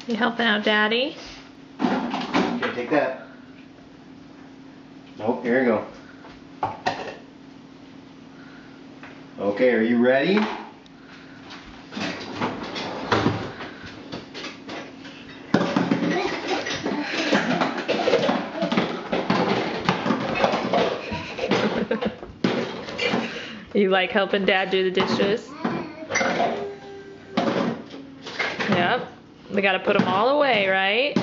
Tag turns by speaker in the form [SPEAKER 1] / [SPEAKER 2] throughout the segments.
[SPEAKER 1] You helping out Daddy?
[SPEAKER 2] Okay, take that. Nope, here you go. Okay, are you ready?
[SPEAKER 1] You like helping Dad do the dishes? Yep. We gotta put them all away, right?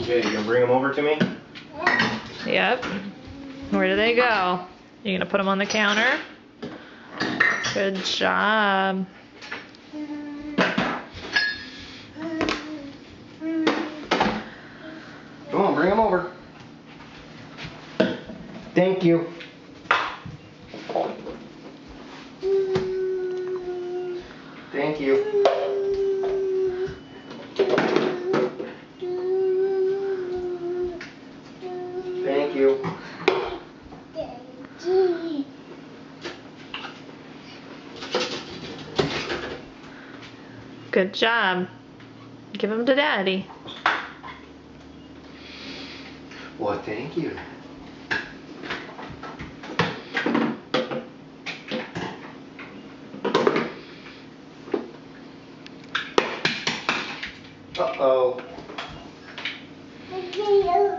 [SPEAKER 2] Okay, you gonna bring them over to me?
[SPEAKER 1] Yep. Where do they go? You gonna put them on the counter? Good job.
[SPEAKER 2] Come on, bring them over. Thank you. Thank you. Thank you.
[SPEAKER 1] Good job. Give them to Daddy.
[SPEAKER 2] Well, thank you. Uh-oh. Thank you.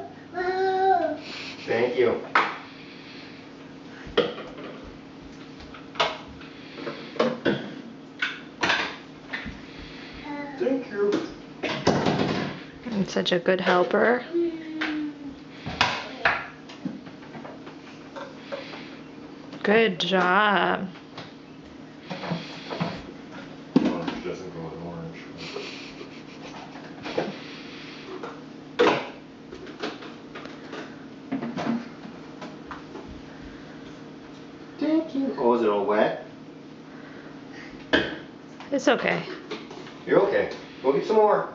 [SPEAKER 2] Thank you.
[SPEAKER 1] I'm such a good helper. Good job.
[SPEAKER 3] Orange doesn't go with orange.
[SPEAKER 2] Thank you. Oh, is it all wet?
[SPEAKER 1] It's okay.
[SPEAKER 2] You're okay. Go get some more.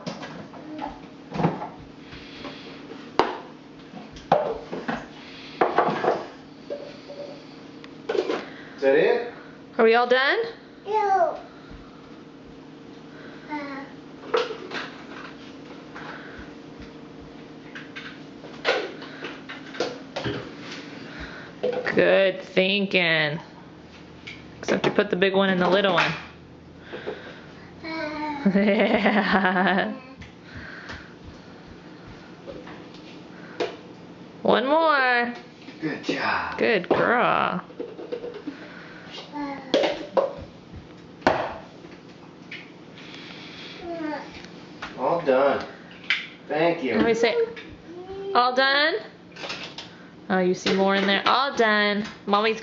[SPEAKER 2] Is that it?
[SPEAKER 1] Are we all done?
[SPEAKER 4] No.
[SPEAKER 1] Good thinking. Except you put the big one in the little one. Yeah. One more.
[SPEAKER 2] Good job.
[SPEAKER 1] Good girl.
[SPEAKER 2] All done. Thank you.
[SPEAKER 1] Let me say, all done? Oh, you see more in there. All done. Mommy's